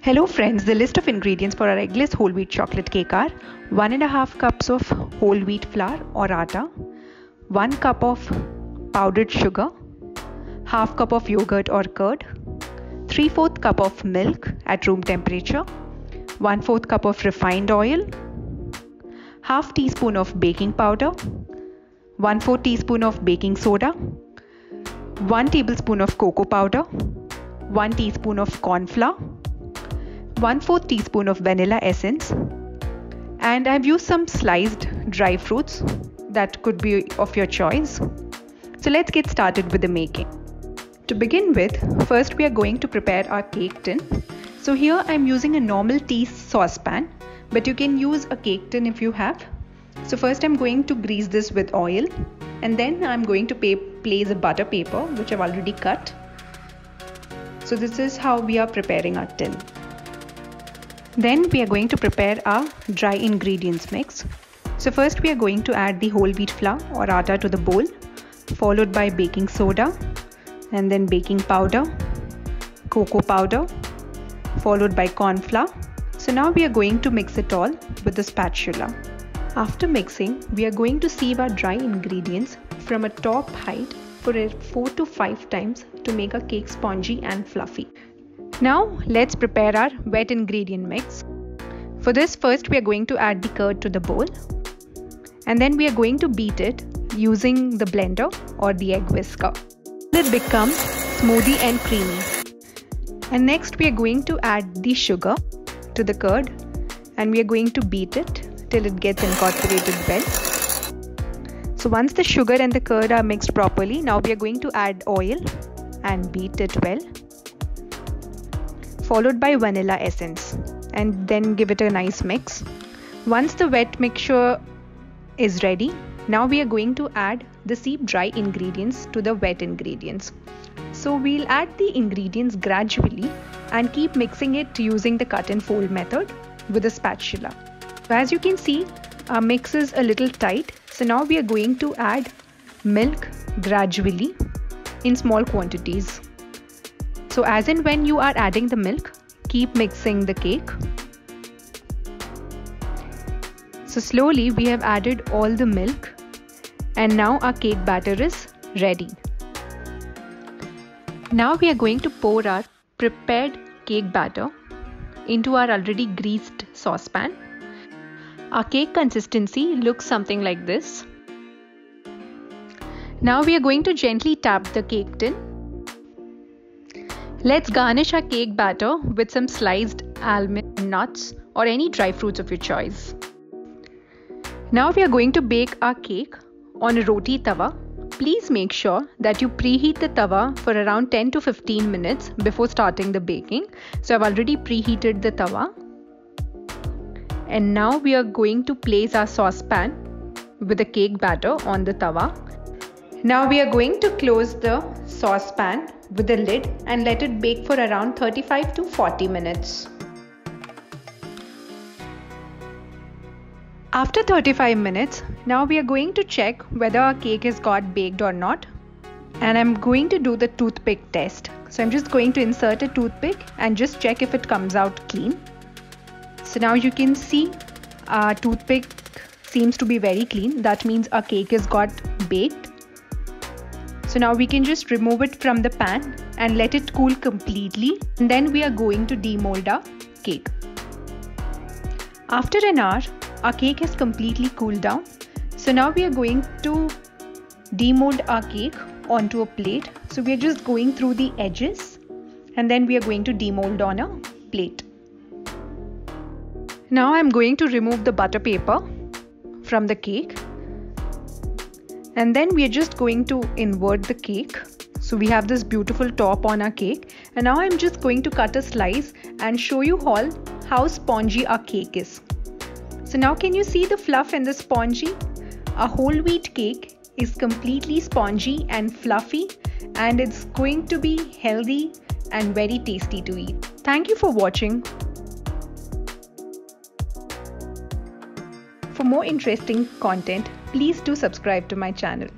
Hello friends, the list of ingredients for our eggless whole wheat chocolate cake are 1.5 cups of whole wheat flour or atta, 1 cup of powdered sugar, half cup of yogurt or curd, 3/4 cup of milk at room temperature, 1/4 cup of refined oil, half teaspoon of baking powder, 1/4 teaspoon of baking soda, 1 tablespoon of cocoa powder, 1 teaspoon of corn flour, 1/4 teaspoon of vanilla essence, and I've used some sliced dry fruits that could be of your choice. So let's get started with the making. To begin with, first we are going to prepare our cake tin. So here I'm using a normal tea saucepan, but you can use a cake tin if you have. So first I'm going to grease this with oil, and then I'm going to place a butter paper which I've already cut. So this is how we are preparing our tin. Then we are going to prepare our dry ingredients mix. So first we are going to add the whole wheat flour or atta to the bowl, followed by baking soda, and then baking powder, cocoa powder, followed by corn flour. So now we are going to mix it all with the spatula. After mixing, we are going to sieve our dry ingredients from a top height for 4 to 5 times to make our cake spongy and fluffy. Now let's prepare our wet ingredient mix. For this, first we are going to add the curd to the bowl, and then we are going to beat it using the blender or the egg whisker. It becomes smoothie and creamy. And next we are going to add the sugar to the curd, and we are going to beat it till it gets incorporated well. So once the sugar and the curd are mixed properly, now we are going to add oil and beat it well, followed by vanilla essence, and then give it a nice mix. Once the wet mixture is ready, now we are going to add the sieved dry ingredients to the wet ingredients. So we'll add the ingredients gradually and keep mixing it using the cut and fold method with a spatula. So as you can see, our mix is a little tight. So now we are going to add milk gradually in small quantities. So as and when you are adding the milk, keep mixing the cake. So slowly we have added all the milk, and now our cake batter is ready. Now we are going to pour our prepared cake batter into our already greased saucepan. Our cake consistency looks something like this. Now we are going to gently tap the cake tin. Let's garnish our cake batter with some sliced almond nuts or any dry fruits of your choice. Now we are going to bake our cake on a roti tawa. Please make sure that you preheat the tawa for around 10 to 15 minutes before starting the baking. So I've already preheated the tawa. And now we are going to place our saucepan with the cake batter on the tawa. Now we are going to close the saucepan with the lid and let it bake for around 35 to 40 minutes. After 35 minutes, now we are going to check whether our cake has got baked or not. And I'm going to do the toothpick test. So I'm just going to insert a toothpick and just check if it comes out clean. So now you can see our toothpick seems to be very clean. That means our cake has got baked. So now we can just remove it from the pan and let it cool completely. And then we are going to demold our cake. After an hour, our cake has completely cooled down. So now we are going to demold our cake onto a plate. So we are just going through the edges, and then we are going to demold on a plate. Now I'm going to remove the butter paper from the cake, and then we are just going to invert the cake. So we have this beautiful top on our cake, and now I'm just going to cut a slice and show you all how spongy our cake is. So now can you see the fluff and the spongy? A whole wheat cake is completely spongy and fluffy, and it's going to be healthy and very tasty to eat. Thank you for watching. For more interesting content, please do subscribe to my channel.